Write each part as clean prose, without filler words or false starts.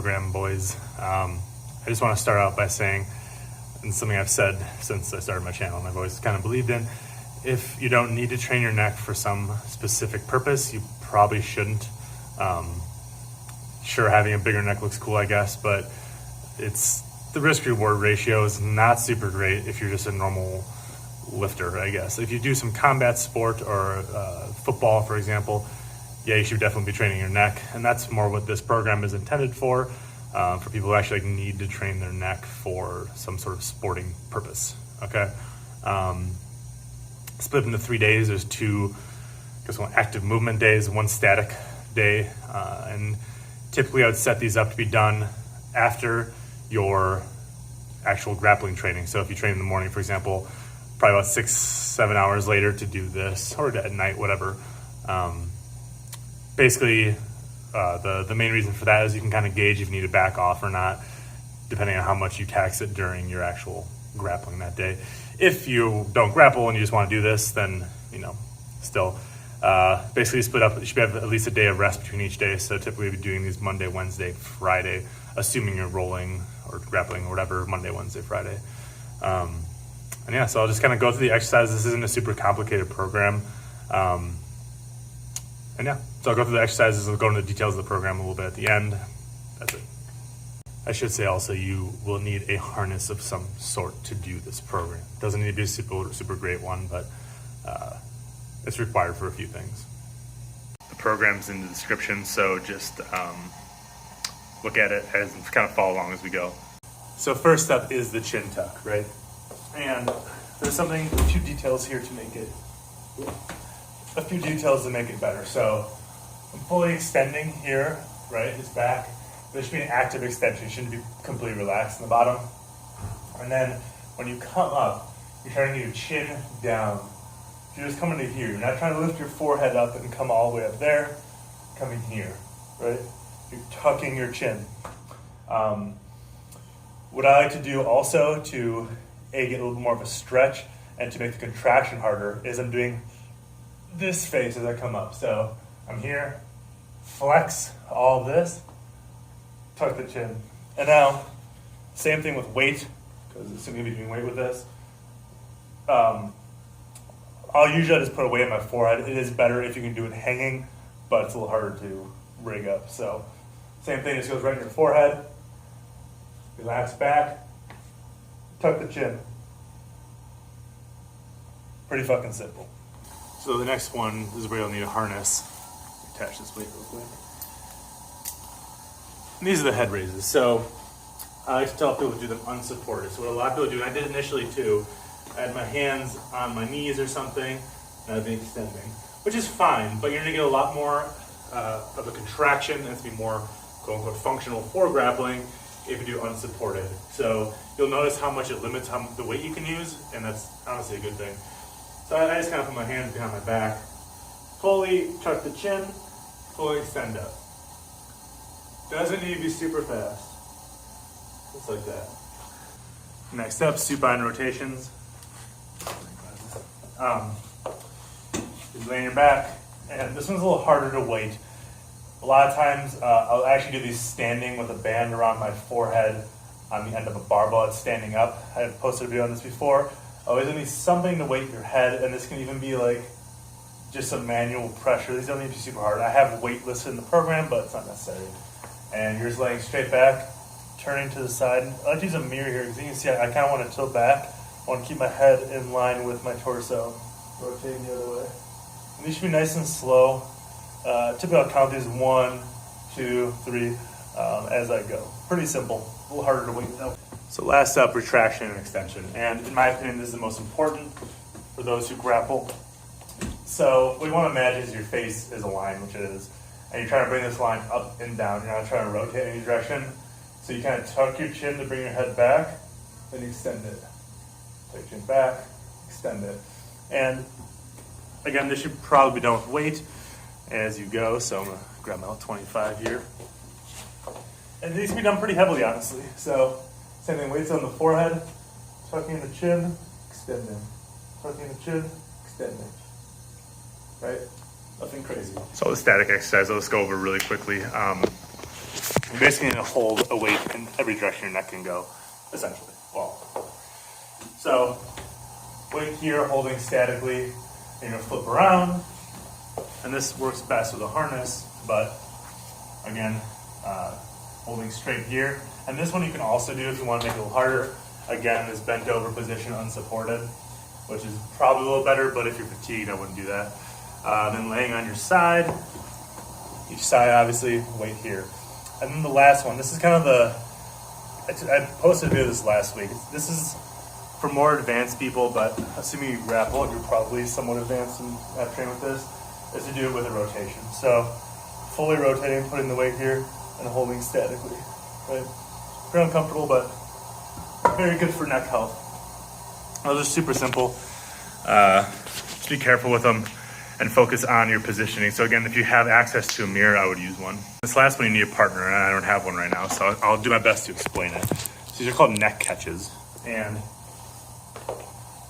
program, boys. I just want to start out by saying, and something I've said since I started my channel and I've always kind of believed in, if you don't need to train your neck for some specific purpose, you probably shouldn't. Sure, having a bigger neck looks cool, I guess, but the risk-reward ratio is not super great if you're just a normal lifter, I guess. If you do some combat sport or football, for example, yeah, you should definitely be training your neck, and that's more what this program is intended for people who actually need to train their neck for some sort of sporting purpose, okay? Split into 3 days. There's two active movement days, one static day, and typically I would set these up to be done after your actual grappling training. So if you train in the morning, for example, probably about 6-7 hours later to do this, or at night, whatever. Basically, the main reason for that is you can kind of gauge if you need to back off or not, depending on how much you tax it during your actual grappling that day. If you don't grapple and you just want to do this, then, still, basically split up. You should have at least a day of rest between each day. So typically we'll be doing these Monday, Wednesday, Friday, assuming you're rolling or grappling or whatever, Monday, Wednesday, Friday. And yeah, so I'll just kind of go through the exercises. This isn't a super complicated program. And yeah, so I'll go through the exercises. I'll go into the details of the program a little bit at the end. That's it. I should say also you will need a harness of some sort to do this program. It doesn't need to be a super great one, but it's required for a few things. The program's in the description, so just look at it and kind of follow along as we go. So first up is the chin tuck, right? And there's a few details here to make it better. So I'm fully extending here, right? His back. There should be an active extension. It shouldn't be completely relaxed in the bottom. And then when you come up, you're trying to get your chin down. So you're just coming to here. You're not trying to lift your forehead up and come all the way up there. Coming here, right? You're tucking your chin. What I like to do also to get a little more of a stretch and to make the contraction harder is I'm doing this face as I come up. So I'm here, flex all of this, tuck the chin. And now, same thing with weight, because assuming you'll be doing weight with this. I'll usually just put a weight on my forehead. It is better if you can do it hanging, but it's a little harder to rig up. So same thing, just goes right in your forehead. Relax back, tuck the chin. Pretty fucking simple. So the next one is where you'll need a harness. Attach this weight real quick. And these are the head raises. So I like to tell people to do them unsupported. So what a lot of people do, and I did initially too, I had my hands on my knees or something, and I've been extending, which is fine, but you're gonna get a lot more of a contraction, and it's gonna be more quote unquote functional for grappling if you do unsupported. So you'll notice how much it limits the weight you can use, and that's honestly a good thing. So I just kind of put my hands behind my back, fully tuck the chin, fully extend up. Doesn't need to be super fast, just like that. Next up, supine rotations. Just lay on your back, and this one's a little harder to weight. A lot of times, I'll actually do these standing with a band around my forehead on the end of a barbell. It's standing up. I've posted a video on this before. Always need something to weight your head, and this can even be like just some manual pressure. These don't need to be super hard. I have weight listed in the program, but it's not necessary. And you're just laying straight back, turning to the side. I like to use a mirror here because you can see I kind of want to tilt back. I want to keep my head in line with my torso, rotating the other way. And these should be nice and slow. Typically I'll count these 1, 2, 3 as I go. Pretty simple, a little harder to weight though. So last up, retraction and extension. And in my opinion, this is the most important for those who grapple. So what you want to imagine is your face is aligned, which it is. And you're trying to bring this line up and down. You're not trying to rotate in any direction. So you kind of tuck your chin to bring your head back, then you extend it. Tuck your chin back, extend it. And again, this should probably be done with weight as you go. So I'm gonna grab my 25 here. And these can be done pretty heavily, honestly. So same thing, weights on the forehead, tucking the chin, extending. Tucking the chin, extending. Right? Nothing crazy. So the static exercise, let's go over really quickly. You're basically going to hold a weight in every direction your neck can go, essentially. Well, so weight here, holding statically, and you're going to flip around, and this works best with a harness, but again, holding straight here. And this one you can also do if you want to make it a little harder. Again, this bent over position unsupported, which is probably a little better, but if you're fatigued, I wouldn't do that. Then laying on your side, each side obviously, weight here. And then the last one, this is kind of I posted a video of this last week. This is for more advanced people, but assuming you grapple, you're probably somewhat advanced and have trained with this, is to do it with a rotation. So fully rotating, putting the weight here, and holding statically, right? Pretty uncomfortable, but very good for neck health. Those are super simple. Just be careful with them and focus on your positioning. So again, if you have access to a mirror, I would use one. This last one, you need a partner, and I don't have one right now, so I'll do my best to explain it. So these are called neck catches, and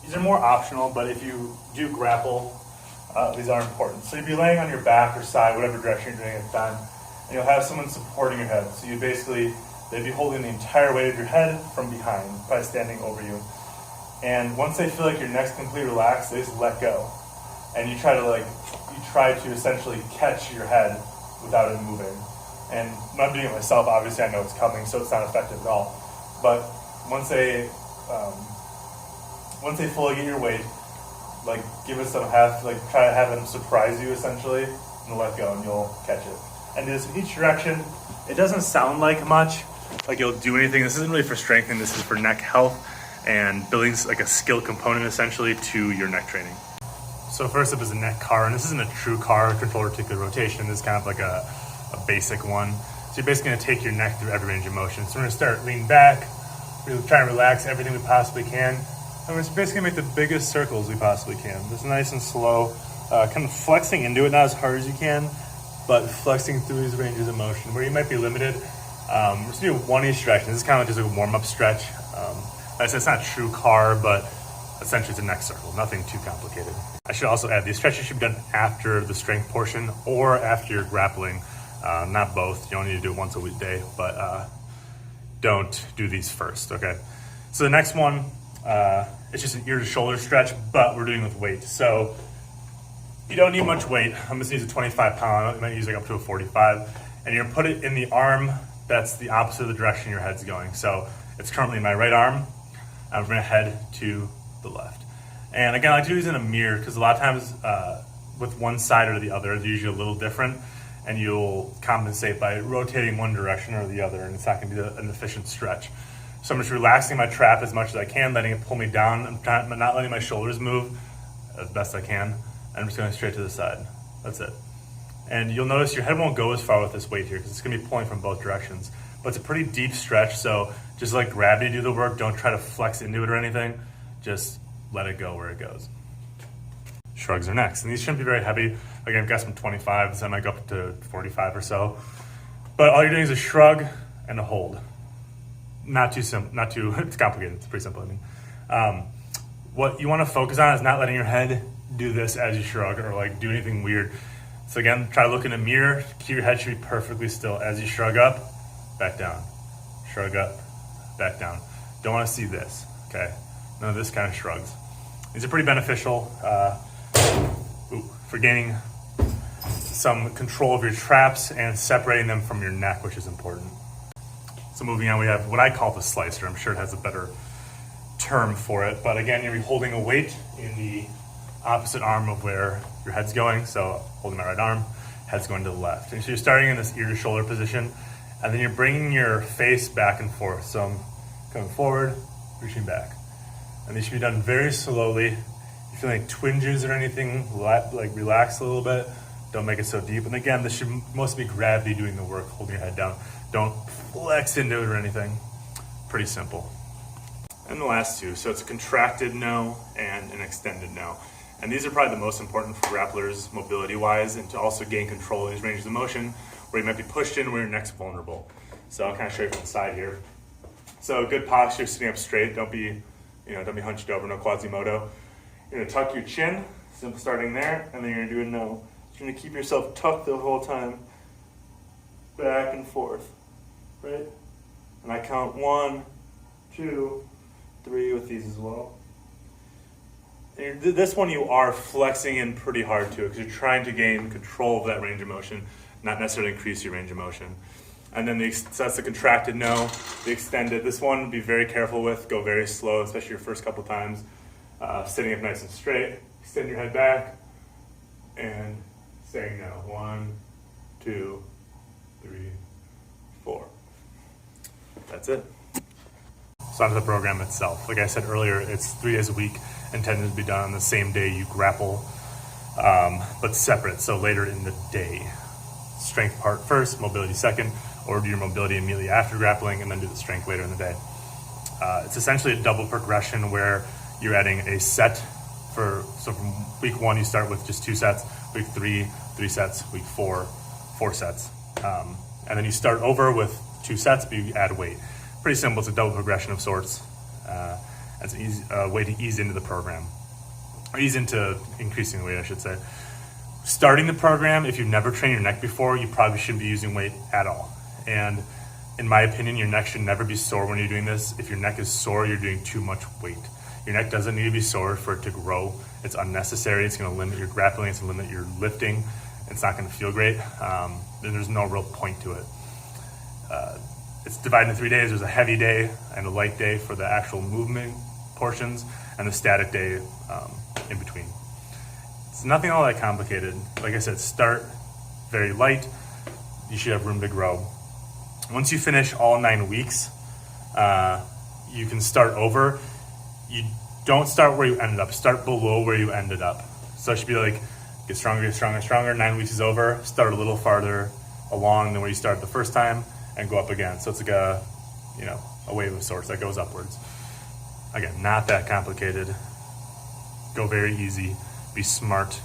these are more optional, but if you do grapple, these are important. So you'd be laying on your back or side, whatever direction you're doing at the time, and you'll have someone supporting your head. So you basically, they'd be holding the entire weight of your head from behind, probably standing over you. And once they feel like your neck's completely relaxed, they just let go. And you try to essentially catch your head without it moving. And when I'm doing it myself, obviously I know it's coming, so it's not effective at all. But once they fully get your weight, like give it some try to have them surprise you essentially, and let go, and you'll catch it. And this each direction, it doesn't sound like much, like you'll do anything. This isn't really for strengthening. This is for neck health and building like a skill component essentially to your neck training. So first up is a neck car, and this isn't a true car controller articular rotation. This is kind of like a basic one. So you're basically going to take your neck through every range of motion. So we're going to start lean back, really try and relax everything we possibly can, and we're basically make the biggest circles we possibly can. Just nice and slow, kind of flexing into it, not as hard as you can, but flexing through these ranges of motion. Where you might be limited, we're just going to do one each direction. This is kind of just like a warm-up stretch. Like I said, it's not a true car, but essentially it's a neck circle, nothing too complicated. I should also add, these stretches should be done after the strength portion or after your grappling, not both. You don't need to do it once a weekday, but don't do these first, okay? So the next one, it's just an ear to shoulder stretch, but we're doing with weight. So you don't need much weight. I'm just gonna use a 25 pound, I might use like up to a 45, and you're gonna put it in the arm that's the opposite of the direction your head's going. So it's currently my right arm, I'm gonna head to the left. And again, I like to do these in a mirror because a lot of times with one side or the other, they're usually a little different, and you'll compensate by rotating one direction or the other, and it's not going to be an efficient stretch. So I'm just relaxing my trap as much as I can, letting it pull me down. I'm not letting my shoulders move as best I can. I'm just going straight to the side. That's it. And you'll notice your head won't go as far with this weight here because it's going to be pulling from both directions. But it's a pretty deep stretch, so just let gravity do the work. Don't try to flex into it or anything. Just let it go where it goes. Shrugs are next, and these shouldn't be very heavy. Again, I've got some 25s, I might go up to 45 or so. But all you're doing is a shrug and a hold. Not too simple, not too, it's complicated, it's pretty simple, I mean. What you wanna focus on is not letting your head do this as you shrug or like do anything weird. So again, try to look in a mirror, keep your head should be perfectly still. As you shrug up, back down. Shrug up, back down. Don't wanna see this, okay? None of this kind of shrugs. These are pretty beneficial for gaining some control of your traps and separating them from your neck, which is important. So moving on, we have what I call the slicer. I'm sure it has a better term for it, but again, you're holding a weight in the opposite arm of where your head's going. So holding my right arm, head's going to the left. And so you're starting in this ear to shoulder position, and then you're bringing your face back and forth. So I'm coming forward, reaching back. And these should be done very slowly. If you feel like twinges or anything, like relax a little bit. Don't make it so deep. And again, this should mostly be gravity doing the work, holding your head down. Don't flex into it or anything. Pretty simple. And the last two. So it's a contracted no and an extended no. And these are probably the most important for grapplers mobility-wise, and to also gain control of these ranges of motion where you might be pushed in where your neck's vulnerable. So I'll kind of show you from the side here. So good posture, sitting up straight. Don't be hunched over, no Quasimodo. You're gonna tuck your chin, simple starting there, and then you're gonna do a no. You're gonna keep yourself tucked the whole time. back and forth, right? And I count 1, 2, 3 with these as well. And this one you are flexing in pretty hard too, because you're trying to gain control of that range of motion, not necessarily increase your range of motion. And then so that's the contracted no. The extended, this one be very careful with, go very slow, especially your first couple times. Sitting up nice and straight, extend your head back, and saying no. 1, 2, 3, 4. That's it. So onto the program itself. Like I said earlier, it's 3 days a week, intended to be done on the same day you grapple, but separate, so later in the day. Strength part first, mobility second, or do your mobility immediately after grappling and then do the strength later in the day. It's essentially a double progression where you're adding a set so from week 1 you start with just 2 sets, week 3, 3 sets, week 4, 4 sets. And then you start over with 2 sets, but you add weight. Pretty simple, it's a double progression of sorts. It's an easy way to ease into the program, or ease into increasing the weight, I should say. Starting the program, if you've never trained your neck before, you probably shouldn't be using weight at all. And in my opinion, your neck should never be sore when you're doing this. If your neck is sore, you're doing too much weight. Your neck doesn't need to be sore for it to grow. It's unnecessary. It's going to limit your grappling. It's going to limit your lifting. It's not going to feel great. And there's no real point to it. It's divided into 3 days. There's a heavy day and a light day for the actual movement portions, and the static day in between. It's nothing all that complicated. Like I said, start very light. You should have room to grow. Once you finish all 9 weeks, you can start over. You don't start where you ended up. Start below where you ended up. So it should be like, get stronger, get stronger, stronger. 9 weeks is over. Start a little farther along than where you started the first time and go up again. So it's like a wave of sorts that goes upwards. Again, not that complicated. Go very easy. Be smart.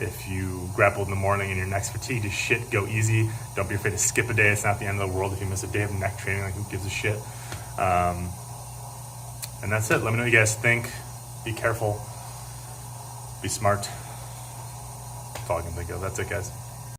If you grappled in the morning and your neck's fatigued as shit, go easy. Don't be afraid to skip a day. It's not the end of the world if you miss a day of neck training. Like, who gives a shit? And that's it. Let me know what you guys think. Be careful. Be smart. That's all I can think of. That's it, guys.